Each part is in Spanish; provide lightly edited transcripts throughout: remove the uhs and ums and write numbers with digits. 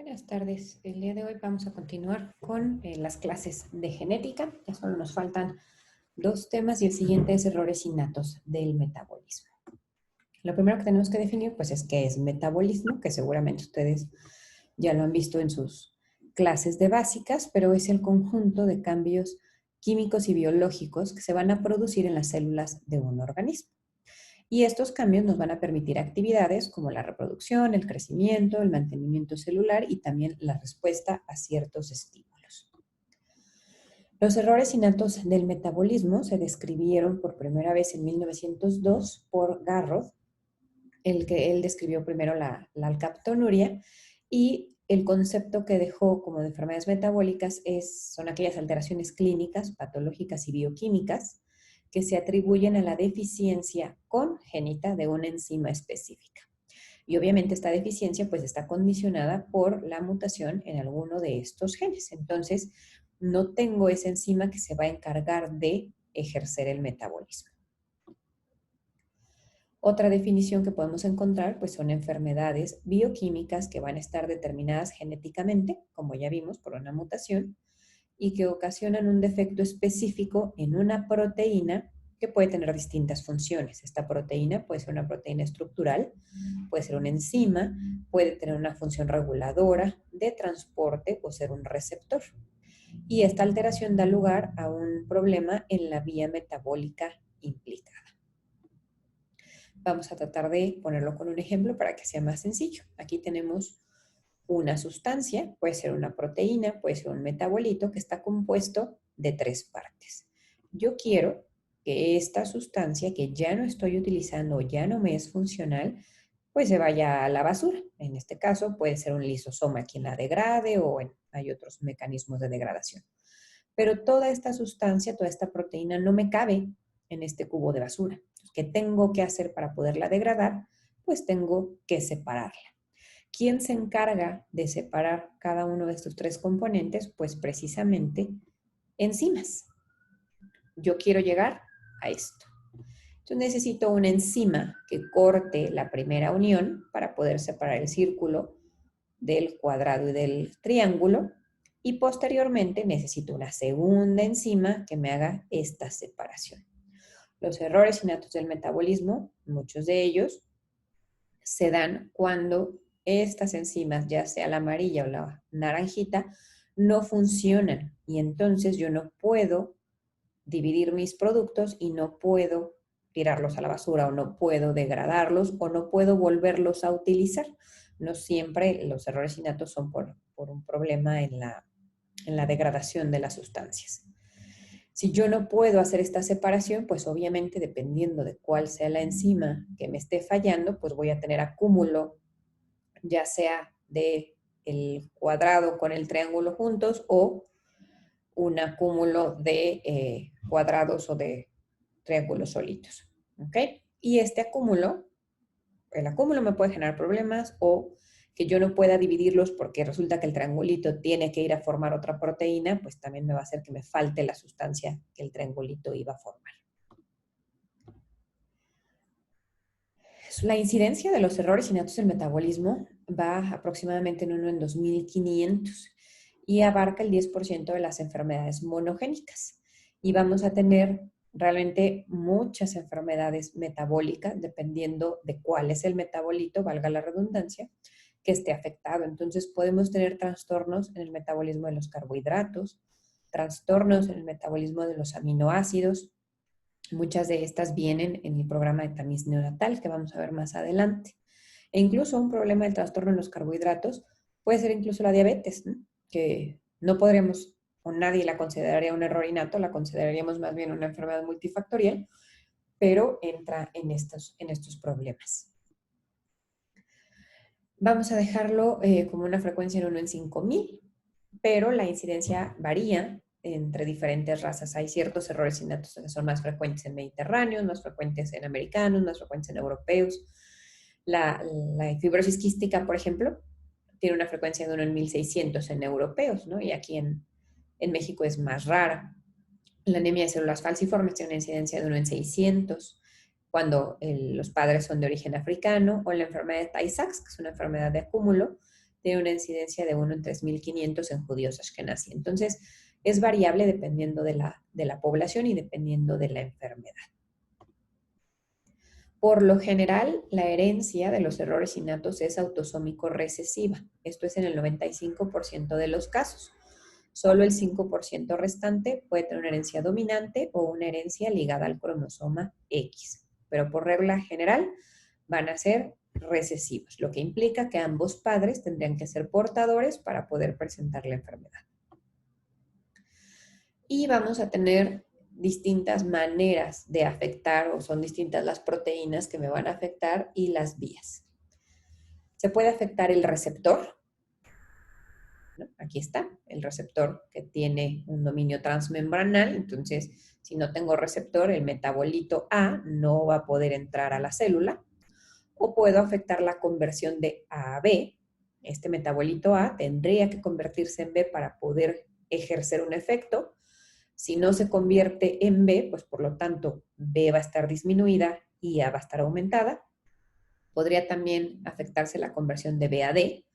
Buenas tardes. El día de hoy vamos a continuar con las clases de genética. Ya solo nos faltan dos temas y el siguiente es errores innatos del metabolismo. Lo primero que tenemos que definir pues es qué es metabolismo, que seguramente ustedes ya lo han visto en sus clases de básicas, pero es el conjunto de cambios químicos y biológicos que se van a producir en las células de un organismo. Y estos cambios nos van a permitir actividades como la reproducción, el crecimiento, el mantenimiento celular y también la respuesta a ciertos estímulos. Los errores innatos del metabolismo se describieron por primera vez en 1902 por Garrod, el que él describió primero la alcaptonuria, y el concepto que dejó como de enfermedades metabólicas son aquellas alteraciones clínicas, patológicas y bioquímicas que se atribuyen a la deficiencia congénita de una enzima específica. Y obviamente esta deficiencia pues está condicionada por la mutación en alguno de estos genes. Entonces, no tengo esa enzima que se va a encargar de ejercer el metabolismo. Otra definición que podemos encontrar pues son enfermedades bioquímicas que van a estar determinadas genéticamente, como ya vimos, por una mutación, y que ocasionan un defecto específico en una proteína que puede tener distintas funciones. Esta proteína puede ser una proteína estructural, puede ser una enzima, puede tener una función reguladora de transporte o ser un receptor. Y esta alteración da lugar a un problema en la vía metabólica implicada. Vamos a tratar de ponerlo con un ejemplo para que sea más sencillo. Aquí tenemos una sustancia, puede ser una proteína, puede ser un metabolito que está compuesto de 3 partes. Yo quiero que esta sustancia que ya no estoy utilizando, ya no me es funcional, pues se vaya a la basura. En este caso puede ser un lisosoma quien la degrade o hay otros mecanismos de degradación. Pero toda esta sustancia, toda esta proteína no me cabe en este cubo de basura. ¿Qué tengo que hacer para poderla degradar? Pues tengo que separarla. ¿Quién se encarga de separar cada uno de estos 3 componentes? Pues precisamente enzimas. Yo quiero llegar a esto. Entonces necesito una enzima que corte la primera unión para poder separar el círculo del cuadrado y del triángulo. Y posteriormente necesito una segunda enzima que me haga esta separación. Los errores innatos del metabolismo, muchos de ellos, se dan cuando estas enzimas, ya sea la amarilla o la naranjita, no funcionan. Y entonces yo no puedo dividir mis productos y no puedo tirarlos a la basura o no puedo degradarlos o no puedo volverlos a utilizar. No siempre los errores innatos son por un problema en la degradación de las sustancias. Si yo no puedo hacer esta separación, pues obviamente dependiendo de cuál sea la enzima que me esté fallando, pues voy a tener acúmulo, ya sea de el cuadrado con el triángulo juntos o un acúmulo de cuadrados o de triángulos solitos. ¿Ok? Y este acúmulo, el acúmulo me puede generar problemas o que yo no pueda dividirlos porque resulta que el triangulito tiene que ir a formar otra proteína, pues también me va a hacer que me falte la sustancia que el triangulito iba a formar. La incidencia de los errores innatos del metabolismo va aproximadamente en 1 en 2500 y abarca el 10% de las enfermedades monogénicas. Y vamos a tener realmente muchas enfermedades metabólicas dependiendo de cuál es el metabolito, valga la redundancia, que esté afectado. Entonces podemos tener trastornos en el metabolismo de los carbohidratos, trastornos en el metabolismo de los aminoácidos. Muchas de estas vienen en el programa de tamiz neonatal que vamos a ver más adelante. E incluso un problema del trastorno en los carbohidratos puede ser incluso la diabetes, ¿no? Que no podremos, o nadie la consideraría un error innato, la consideraríamos más bien una enfermedad multifactorial, pero entra en estos problemas. Vamos a dejarlo como una frecuencia en 1 en 5000, pero la incidencia varía entre diferentes razas. Hay ciertos errores innatos que son más frecuentes en mediterráneos, más frecuentes en americanos, más frecuentes en europeos. La fibrosis quística, por ejemplo, tiene una frecuencia de 1 en 1600 en europeos, ¿no? Y aquí en México es más rara. La anemia de células falciformes tiene una incidencia de 1 en 600 cuando los padres son de origen africano, o la enfermedad de Tay-Sachs, que es una enfermedad de acúmulo, tiene una incidencia de 1 en 3.500 en judíos ashkenazí. Entonces, es variable dependiendo de la población y dependiendo de la enfermedad. Por lo general, la herencia de los errores innatos es autosómico recesiva. Esto es en el 95% de los casos. Solo el 5% restante puede tener una herencia dominante o una herencia ligada al cromosoma X. Pero por regla general van a ser recesivos, lo que implica que ambos padres tendrían que ser portadores para poder presentar la enfermedad. Y vamos a tener distintas maneras de afectar, o son distintas las proteínas que me van a afectar y las vías. Se puede afectar el receptor, ¿no? Aquí está, el receptor que tiene un dominio transmembranal. Entonces, si no tengo receptor, el metabolito A no va a poder entrar a la célula. O puedo afectar la conversión de A a B. Este metabolito A tendría que convertirse en B para poder ejercer un efecto. Si no se convierte en B, pues por lo tanto B va a estar disminuida y A va a estar aumentada. Podría también afectarse la conversión de B a D.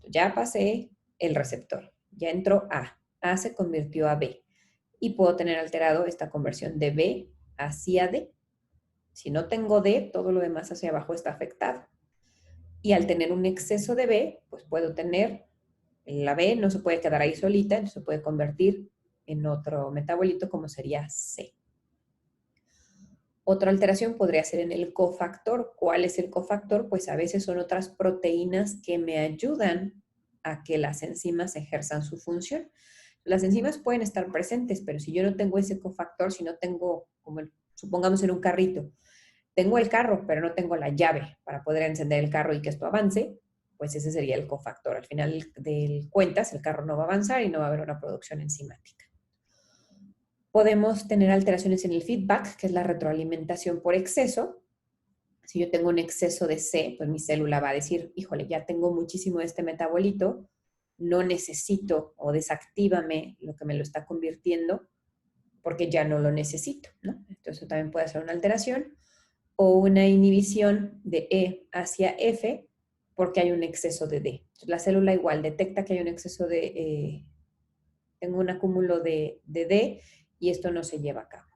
Ya pasé el receptor, ya entró A se convirtió a B y puedo tener alterado esta conversión de B hacia D. Si no tengo D, todo lo demás hacia abajo está afectado. Y al tener un exceso de B, pues puedo tener, la B no se puede quedar ahí solita, entonces se puede convertir en otro metabolito como sería C. Otra alteración podría ser en el cofactor. ¿Cuál es el cofactor? Pues a veces son otras proteínas que me ayudan a que las enzimas ejerzan su función. Las enzimas pueden estar presentes, pero si yo no tengo ese cofactor, si no tengo, como supongamos en un carrito, tengo el carro, pero no tengo la llave para poder encender el carro y que esto avance, pues ese sería el cofactor. Al final de cuentas, el carro no va a avanzar y no va a haber una producción enzimática. Podemos tener alteraciones en el feedback, que es la retroalimentación por exceso. Si yo tengo un exceso de C, pues mi célula va a decir, híjole, ya tengo muchísimo de este metabolito, no necesito o desactívame lo que me lo está convirtiendo porque ya no lo necesito, ¿no? Entonces también puede ser una alteración o una inhibición de E hacia F porque hay un exceso de D. Entonces, la célula igual detecta que hay un exceso de, tengo un acúmulo de D y esto no se lleva a cabo.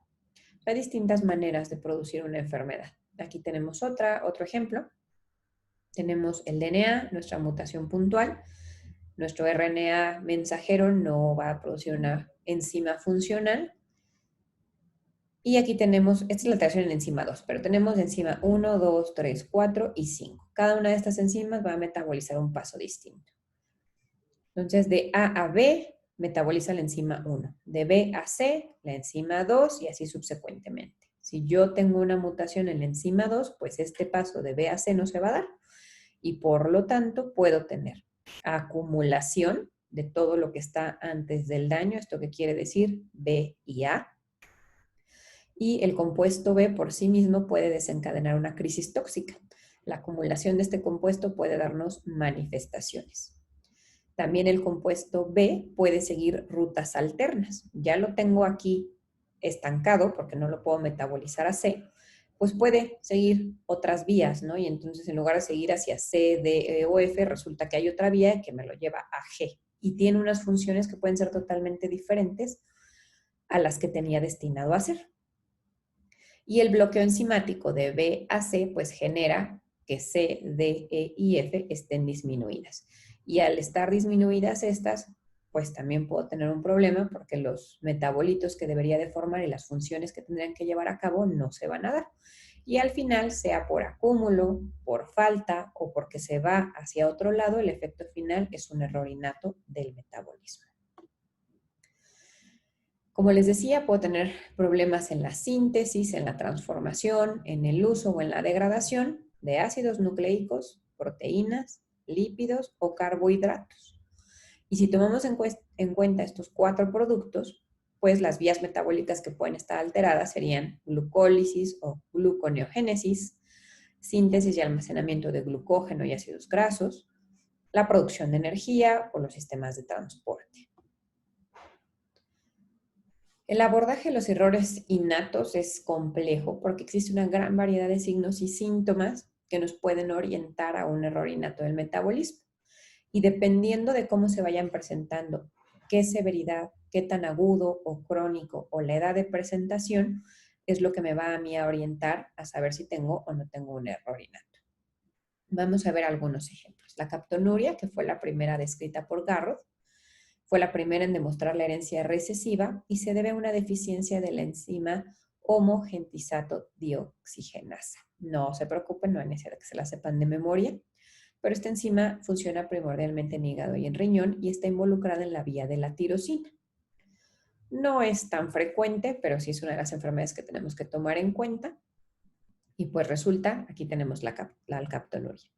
Hay distintas maneras de producir una enfermedad. Aquí tenemos otro ejemplo. Tenemos el DNA, nuestra mutación puntual. Nuestro RNA mensajero no va a producir una enzima funcional. Y aquí tenemos, esta es la alteración en enzima 2, pero tenemos enzima 1, 2, 3, 4 y 5. Cada una de estas enzimas va a metabolizar un paso distinto. Entonces, de A a B, metaboliza la enzima 1. De B a C, la enzima 2 y así subsecuentemente. Si yo tengo una mutación en la enzima 2, pues este paso de B a C no se va a dar y por lo tanto puedo tener acumulación de todo lo que está antes del daño, esto que quiere decir B y A. Y el compuesto B por sí mismo puede desencadenar una crisis tóxica. La acumulación de este compuesto puede darnos manifestaciones. También el compuesto B puede seguir rutas alternas. Ya lo tengo aquí estancado porque no lo puedo metabolizar a C, pues puede seguir otras vías, ¿no? Y entonces en lugar de seguir hacia C, D, E o F, resulta que hay otra vía que me lo lleva a G y tiene unas funciones que pueden ser totalmente diferentes a las que tenía destinado a hacer. Y el bloqueo enzimático de B a C pues genera que C, D, E y F estén disminuidas. Y al estar disminuidas estas, pues también puedo tener un problema porque los metabolitos que debería de formar y las funciones que tendrían que llevar a cabo no se van a dar. Y al final, sea por acúmulo, por falta o porque se va hacia otro lado, el efecto final es un error innato del metabolismo. Como les decía, puedo tener problemas en la síntesis, en la transformación, en el uso o en la degradación de ácidos nucleicos, proteínas, lípidos o carbohidratos. Y si tomamos en cuenta estos 4 productos, pues las vías metabólicas que pueden estar alteradas serían glucólisis o gluconeogénesis, síntesis y almacenamiento de glucógeno y ácidos grasos, la producción de energía o los sistemas de transporte. El abordaje de los errores innatos es complejo porque existe una gran variedad de signos y síntomas que nos pueden orientar a un error innato del metabolismo. Y dependiendo de cómo se vayan presentando, qué severidad, qué tan agudo o crónico o la edad de presentación, es lo que me va a mí a orientar a saber si tengo o no tengo un error innato. Vamos a ver algunos ejemplos. La captonuria, que fue la primera descrita por Garrod, fue la primera en demostrar la herencia recesiva y se debe a una deficiencia de la enzima homogentizato dioxigenasa. No se preocupen, no hay necesidad de que se la sepan de memoria, pero esta enzima funciona primordialmente en hígado y en riñón y está involucrada en la vía de la tirosina. No es tan frecuente, pero sí es una de las enfermedades que tenemos que tomar en cuenta. Y pues resulta, aquí tenemos la alcaptonuria.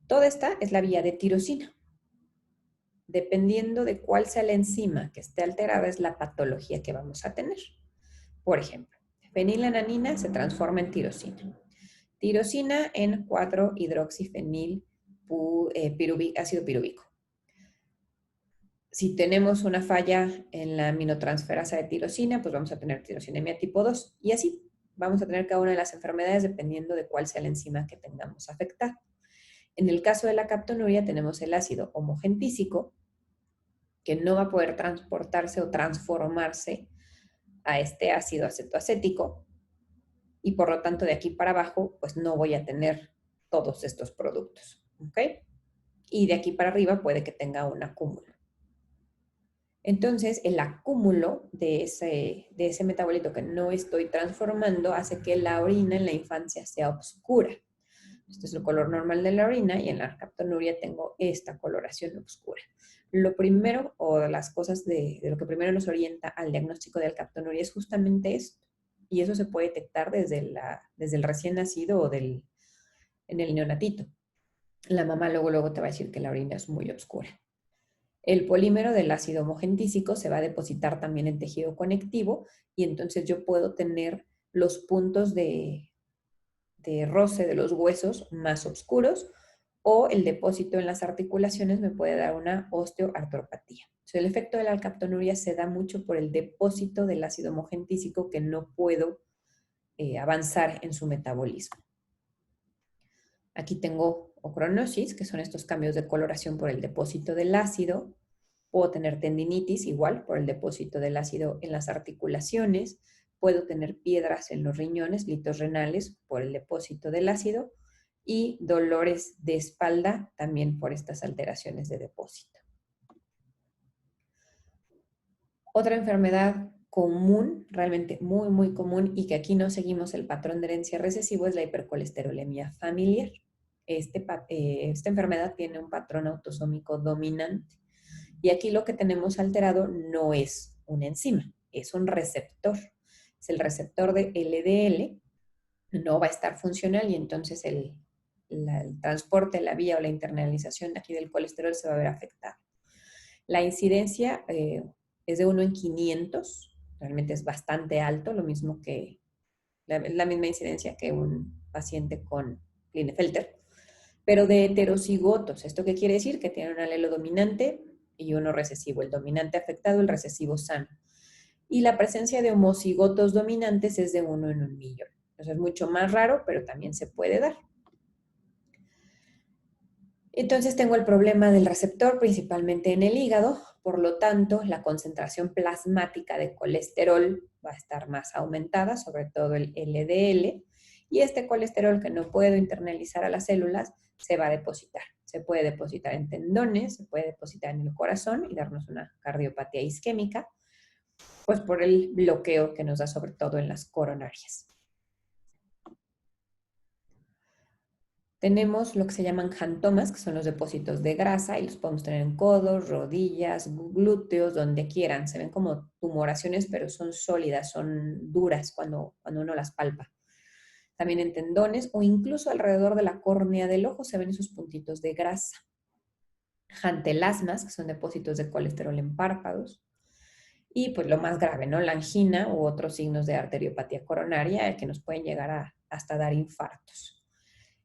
Toda esta es la vía de tirosina. Dependiendo de cuál sea la enzima que esté alterada, es la patología que vamos a tener. Por ejemplo, fenilalanina se transforma en tirosina. Tirosina en 4-hidroxifenil ácido pirúvico. Si tenemos una falla en la aminotransferasa de tirosina, pues vamos a tener tirosinemia tipo 2. Y así vamos a tener cada una de las enfermedades dependiendo de cuál sea la enzima que tengamos afectada. En el caso de la captonuria tenemos el ácido homogentísico, que no va a poder transportarse o transformarse a este ácido acetoacético, y por lo tanto de aquí para abajo pues no voy a tener todos estos productos, ¿ok? Y de aquí para arriba puede que tenga un acúmulo. Entonces el acúmulo de ese metabolito que no estoy transformando hace que la orina en la infancia sea oscura. Este es el color normal de la orina y en la captonuria tengo esta coloración oscura. Lo primero, o las cosas de lo que primero nos orienta al diagnóstico de alcaptonuria es justamente esto. Y eso se puede detectar desde el recién nacido o en el neonatito. La mamá luego te va a decir que la orina es muy oscura. El polímero del ácido homogentísico se va a depositar también en tejido conectivo y entonces yo puedo tener los puntos de roce de los huesos más oscuros, o el depósito en las articulaciones me puede dar una osteoartropatía. Entonces, el efecto de la alcaptonuria se da mucho por el depósito del ácido homogentísico que no puedo avanzar en su metabolismo. Aquí tengo ocronosis, que son estos cambios de coloración por el depósito del ácido. Puedo tener tendinitis, igual, por el depósito del ácido en las articulaciones. Puedo tener piedras en los riñones, litos renales, por el depósito del ácido. Y dolores de espalda, también por estas alteraciones de depósito. Otra enfermedad común, realmente muy, muy común, y que aquí no seguimos el patrón de herencia recesivo, es la hipercolesterolemia familiar. Esta enfermedad tiene un patrón autosómico dominante. Y aquí lo que tenemos alterado no es una enzima, es un receptor. Es el receptor de LDL, no va a estar funcional y entonces el transporte, la vía o la internalización aquí del colesterol se va a ver afectada. La incidencia es de 1 en 500, realmente es bastante alto, lo mismo que la misma incidencia que un paciente con Klinefelter, pero de heterocigotos. ¿Esto qué quiere decir? Que tiene un alelo dominante y uno recesivo, el dominante afectado, el recesivo sano. Y la presencia de homocigotos dominantes es de 1 en 1.000.000. Entonces es mucho más raro, pero también se puede dar. Entonces tengo el problema del receptor principalmente en el hígado, por lo tanto la concentración plasmática de colesterol va a estar más aumentada, sobre todo el LDL, y este colesterol que no puedo internalizar a las células se va a depositar. Se puede depositar en tendones, se puede depositar en el corazón y darnos una cardiopatía isquémica, pues por el bloqueo que nos da sobre todo en las coronarias. Tenemos lo que se llaman jantomas, que son los depósitos de grasa, y los podemos tener en codos, rodillas, glúteos, donde quieran. Se ven como tumoraciones, pero son sólidas, son duras cuando uno las palpa. También en tendones o incluso alrededor de la córnea del ojo se ven esos puntitos de grasa. Jantelasmas, que son depósitos de colesterol en párpados. Y pues lo más grave, ¿no? La angina u otros signos de arteriopatía coronaria que nos pueden llegar hasta dar infartos.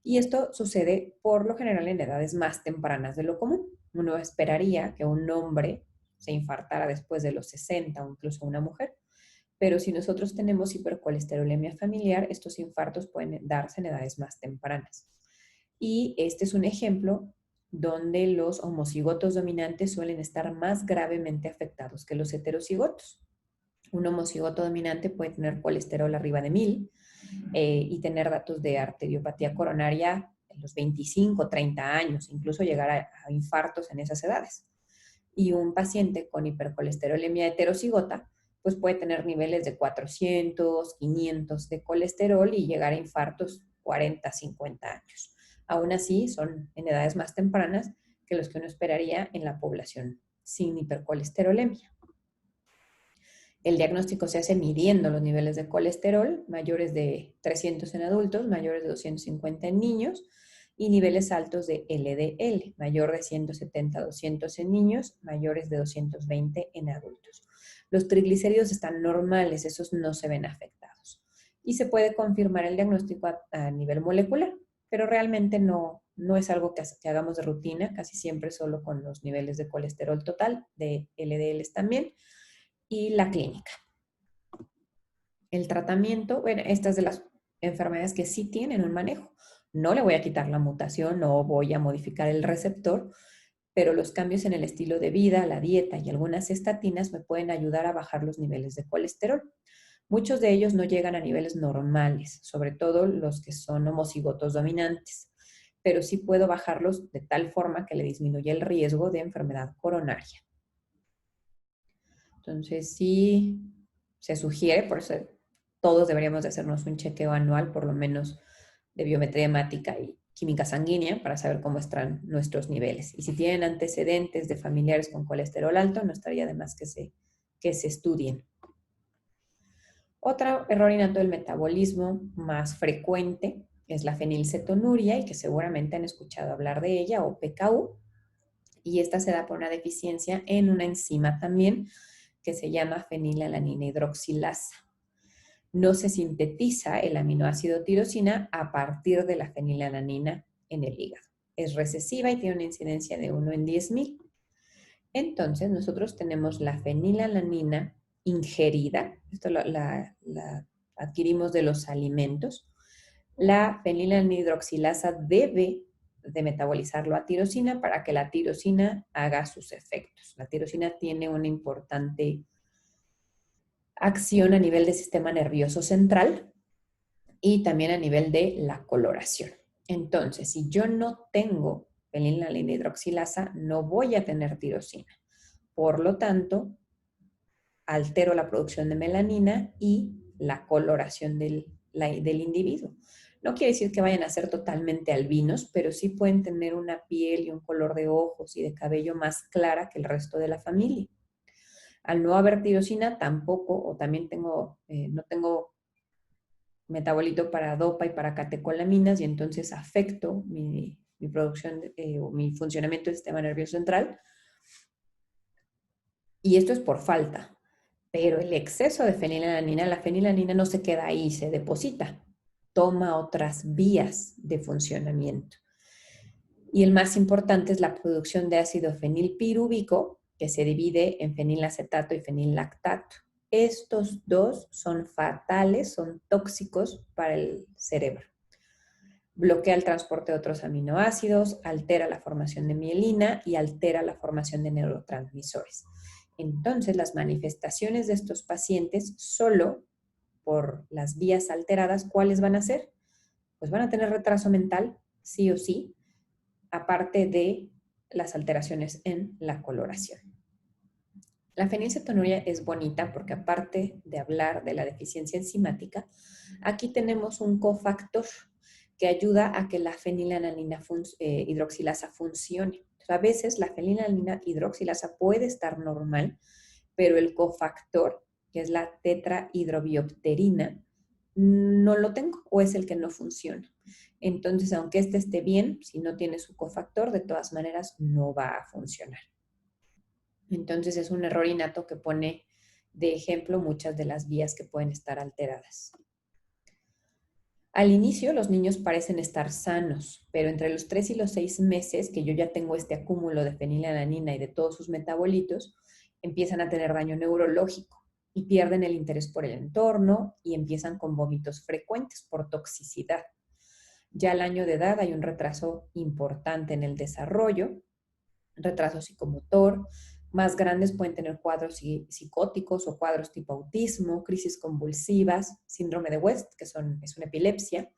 Y esto sucede por lo general en edades más tempranas de lo común. Uno esperaría que un hombre se infartara después de los 60 o incluso una mujer, pero si nosotros tenemos hipercolesterolemia familiar, estos infartos pueden darse en edades más tempranas. Y este es un ejemplo donde los homocigotos dominantes suelen estar más gravemente afectados que los heterocigotos. Un homocigoto dominante puede tener colesterol arriba de 1000 y tener datos de arteriopatía coronaria en los 25, 30 años, incluso llegar a infartos en esas edades. Y un paciente con hipercolesterolemia heterocigota, pues puede tener niveles de 400, 500 de colesterol y llegar a infartos 40, 50 años. Aún así, son en edades más tempranas que los que uno esperaría en la población sin hipercolesterolemia. El diagnóstico se hace midiendo los niveles de colesterol, mayores de 300 en adultos, mayores de 250 en niños, y niveles altos de LDL, mayor de 170 a 200 en niños, mayores de 220 en adultos. Los triglicéridos están normales, esos no se ven afectados. Y se puede confirmar el diagnóstico a nivel molecular, pero realmente no es algo que hagamos de rutina, casi siempre solo con los niveles de colesterol total, de LDLs también, y la clínica. El tratamiento, bueno, estas de las enfermedades que sí tienen un manejo. No le voy a quitar la mutación, no voy a modificar el receptor, pero los cambios en el estilo de vida, la dieta y algunas estatinas me pueden ayudar a bajar los niveles de colesterol. Muchos de ellos no llegan a niveles normales, sobre todo los que son homocigotos dominantes, pero sí puedo bajarlos de tal forma que le disminuya el riesgo de enfermedad coronaria. Entonces, sí se sugiere, por eso todos deberíamos de hacernos un chequeo anual, por lo menos de biometría hemática y química sanguínea, para saber cómo están nuestros niveles. Y si tienen antecedentes de familiares con colesterol alto, no estaría de más que se estudien. Otro error innato del metabolismo más frecuente es la fenilcetonuria, y que seguramente han escuchado hablar de ella, o PKU, y esta se da por una deficiencia en una enzima también que se llama fenilalanina hidroxilasa. No se sintetiza el aminoácido tirosina a partir de la fenilalanina en el hígado. Es recesiva y tiene una incidencia de 1 en 10,000. Entonces, nosotros tenemos la fenilalanina ingerida, esto la adquirimos de los alimentos. La fenilalanina hidroxilasa debe de metabolizarlo a tirosina para que la tirosina haga sus efectos. La tirosina tiene una importante acción a nivel del sistema nervioso central y también a nivel de la coloración. Entonces, si yo no tengo fenilalanina hidroxilasa, no voy a tener tirosina. Por lo tanto, altero la producción de melanina y la coloración del individuo. No quiere decir que vayan a ser totalmente albinos, pero sí pueden tener una piel y un color de ojos y de cabello más clara que el resto de la familia. Al no haber tirosina, tampoco, o también no tengo metabolito para dopa y para catecolaminas, y entonces afecto mi producción o mi funcionamiento del sistema nervioso central. Y esto es por falta. Pero el exceso de fenilalanina, la fenilalanina no se queda ahí, se deposita, toma otras vías de funcionamiento. Y el más importante es la producción de ácido fenilpirúvico, que se divide en fenilacetato y fenillactato. Estos dos son fatales, son tóxicos para el cerebro. Bloquea el transporte de otros aminoácidos, altera la formación de mielina y altera la formación de neurotransmisores. Entonces, las manifestaciones de estos pacientes, solo por las vías alteradas, ¿cuáles van a ser? Pues van a tener retraso mental, sí o sí, aparte de las alteraciones en la coloración. La fenilcetonuria es bonita porque, aparte de hablar de la deficiencia enzimática, aquí tenemos un cofactor que ayuda a que la fenilalanina hidroxilasa funcione. A veces la fenilalanina hidroxilasa puede estar normal, pero el cofactor, que es la tetrahidrobiopterina, no lo tengo, o es el que no funciona. Entonces, aunque este esté bien, si no tiene su cofactor, de todas maneras no va a funcionar. Entonces, es un error innato que pone de ejemplo muchas de las vías que pueden estar alteradas. Al inicio, los niños parecen estar sanos, pero entre los 3 y los 6 meses, que yo ya tengo este acúmulo de fenilalanina y de todos sus metabolitos, empiezan a tener daño neurológico y pierden el interés por el entorno y empiezan con vómitos frecuentes por toxicidad. Ya al año de edad hay un retraso importante en el desarrollo, retraso psicomotor. Más grandes pueden tener cuadros psicóticos o cuadros tipo autismo, crisis convulsivas, síndrome de West, es una epilepsia,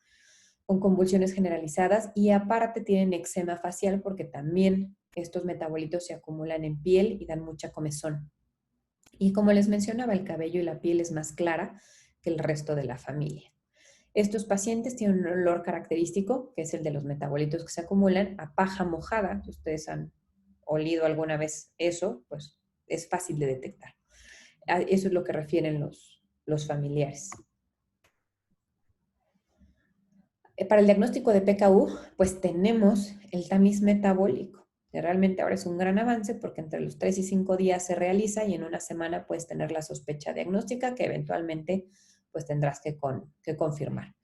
con convulsiones generalizadas, y aparte tienen eczema facial porque también estos metabolitos se acumulan en piel y dan mucha comezón. Y como les mencionaba, el cabello y la piel es más clara que el resto de la familia. Estos pacientes tienen un olor característico, que es el de los metabolitos que se acumulan, a paja mojada. Si ustedes han olido alguna vez eso, pues es fácil de detectar. Eso es lo que refieren los familiares. Para el diagnóstico de PKU, pues tenemos el tamiz metabólico, que realmente ahora es un gran avance porque entre los 3 y 5 días se realiza y en una semana puedes tener la sospecha diagnóstica que eventualmente pues tendrás que confirmar.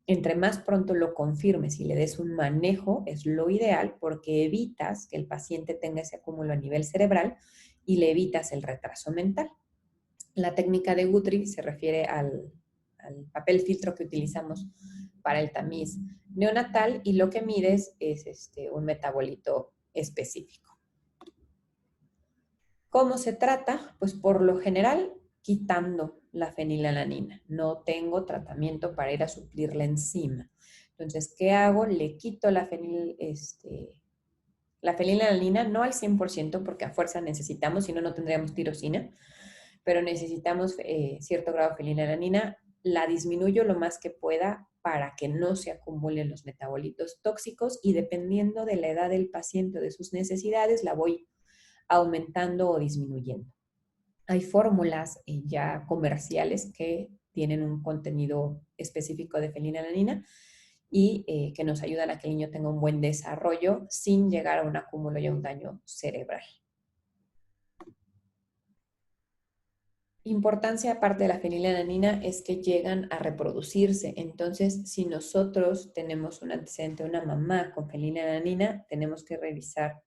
Entre más pronto lo confirmes y le des un manejo es lo ideal porque evitas que el paciente tenga ese acúmulo a nivel cerebral y le evitas el retraso mental. La técnica de Guthrie se refiere al papel filtro que utilizamos para el tamiz neonatal y lo que mides es un metabolito específico. ¿Cómo se trata? Pues por lo general quitando la fenilalanina. No tengo tratamiento para ir a suplir la enzima. Entonces, ¿qué hago? Le quito la fenilalanina, no al 100% porque a fuerza necesitamos, si no, no tendríamos tirosina, pero necesitamos cierto grado de fenilalanina. La disminuyo lo más que pueda para que no se acumulen los metabolitos tóxicos y dependiendo de la edad del paciente o de sus necesidades, la voy aumentando o disminuyendo. Hay fórmulas ya comerciales que tienen un contenido específico de fenilalanina y que nos ayudan a que el niño tenga un buen desarrollo sin llegar a un acúmulo y a un daño cerebral. Importancia aparte de la fenilalanina es que llegan a reproducirse. Entonces, si nosotros tenemos un antecedente, una mamá con fenilalanina, tenemos que revisar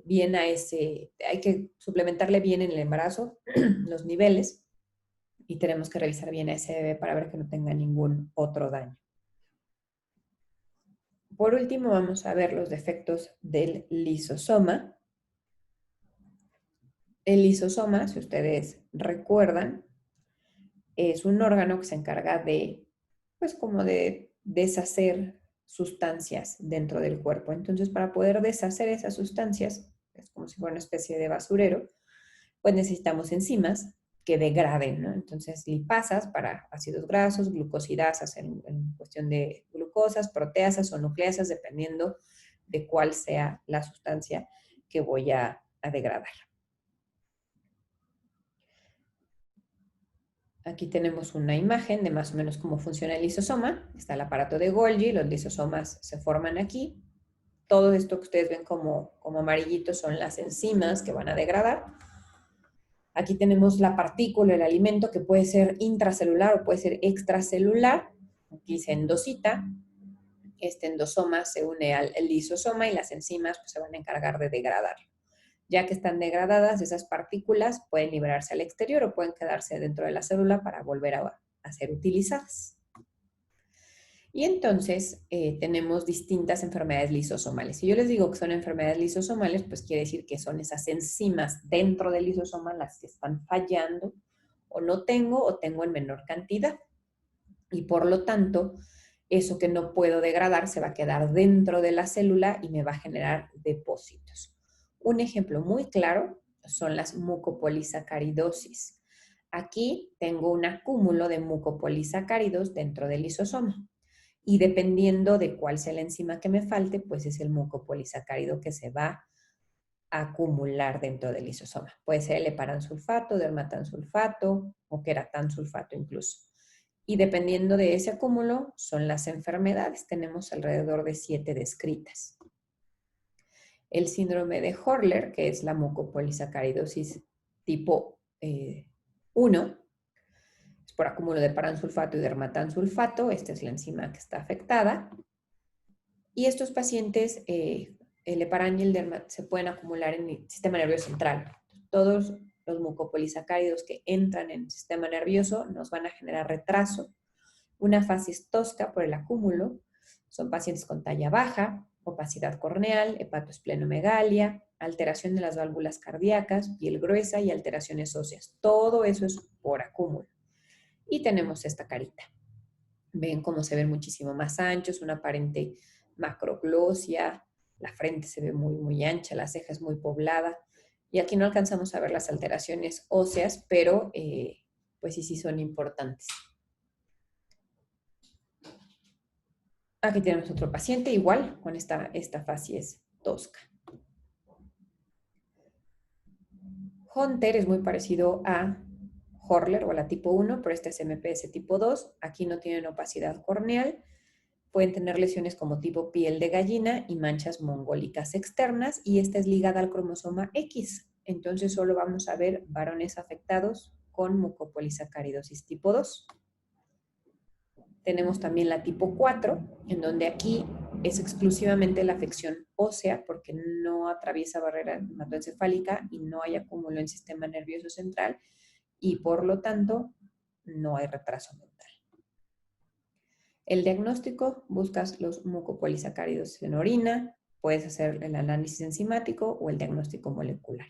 bien hay que suplementarle bien en el embarazo los niveles y tenemos que revisar bien a ese bebé para ver que no tenga ningún otro daño. Por último, vamos a ver los defectos del lisosoma. El lisosoma, si ustedes recuerdan, es un órgano que se encarga de, pues como de deshacer sustancias dentro del cuerpo. Entonces, para poder deshacer esas sustancias, es como si fuera una especie de basurero, pues necesitamos enzimas que degraden, ¿no? Entonces, lipasas para ácidos grasos, glucosidasas en cuestión de glucosas, proteasas o nucleasas, dependiendo de cuál sea la sustancia que voy a degradar. Aquí tenemos una imagen de más o menos cómo funciona el lisosoma. Está el aparato de Golgi, los lisosomas se forman aquí. Todo esto que ustedes ven como amarillitos son las enzimas que van a degradar. Aquí tenemos la partícula, el alimento, que puede ser intracelular o puede ser extracelular. Aquí se endosita. Este endosoma se une al lisosoma y las enzimas pues, se van a encargar de degradarlo. Ya que están degradadas, esas partículas pueden liberarse al exterior o pueden quedarse dentro de la célula para volver a ser utilizadas. Y entonces tenemos distintas enfermedades lisosomales. Si yo les digo que son enfermedades lisosomales, pues quiere decir que son esas enzimas dentro del lisosoma las que están fallando o no tengo o tengo en menor cantidad. Y por lo tanto, eso que no puedo degradar se va a quedar dentro de la célula y me va a generar depósitos. Un ejemplo muy claro son las mucopolisacaridosis. Aquí tengo un acúmulo de mucopolisacáridos dentro del lisosoma. Y dependiendo de cuál sea la enzima que me falte, pues es el mucopolisacárido que se va a acumular dentro del lisosoma. Puede ser el heparansulfato, dermatansulfato o queratansulfato incluso. Y dependiendo de ese acúmulo, son las enfermedades. Tenemos alrededor de 7 descritas. El síndrome de Horler, que es la mucopolisacaridosis tipo 1, es por acúmulo de paransulfato y dermatansulfato. Esta es la enzima que está afectada. Y estos pacientes, el heparán y el dermat, se pueden acumular en el sistema nervioso central. Todos los mucopolisacáridos que entran en el sistema nervioso nos van a generar retraso, una facies tosca por el acúmulo Son pacientes con talla baja, opacidad corneal, hepatoesplenomegalia, alteración de las válvulas cardíacas, piel gruesa y alteraciones óseas. Todo eso es por acúmulo. Y tenemos esta carita. Ven cómo se ven muchísimo más anchos, una aparente macroglosia, la frente se ve muy, muy ancha, la ceja es muy poblada. Y aquí no alcanzamos a ver las alteraciones óseas, pero pues sí son importantes. Aquí tenemos otro paciente igual, con esta facies tosca. Hunter es muy parecido a Horler o a la tipo 1, pero este es MPS tipo 2. Aquí no tienen opacidad corneal. Pueden tener lesiones como tipo piel de gallina y manchas mongólicas externas, y esta es ligada al cromosoma X. Entonces solo vamos a ver varones afectados con mucopolisacaridosis tipo 2. Tenemos también la tipo 4, en donde aquí es exclusivamente la afección ósea porque no atraviesa barrera hematoencefálica y no hay acúmulo en sistema nervioso central y por lo tanto no hay retraso mental. El diagnóstico: buscas los mucopolisacáridos en orina, puedes hacer el análisis enzimático o el diagnóstico molecular.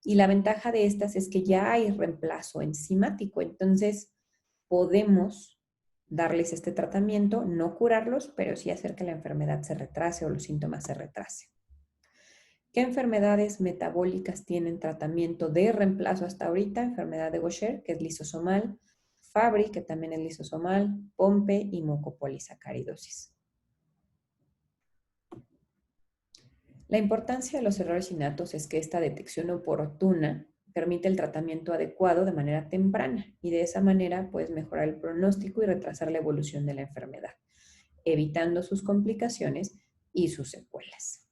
Y la ventaja de estas es que ya hay reemplazo enzimático, entonces podemos darles este tratamiento, no curarlos, pero sí hacer que la enfermedad se retrase o los síntomas se retrasen. ¿Qué enfermedades metabólicas tienen tratamiento de reemplazo hasta ahorita? Enfermedad de Gaucher, que es lisosomal, Fabry, que también es lisosomal, Pompe y mucopolisacaridosis. La importancia de los errores innatos es que esta detección oportuna permite el tratamiento adecuado de manera temprana y de esa manera puedes mejorar el pronóstico y retrasar la evolución de la enfermedad, evitando sus complicaciones y sus secuelas.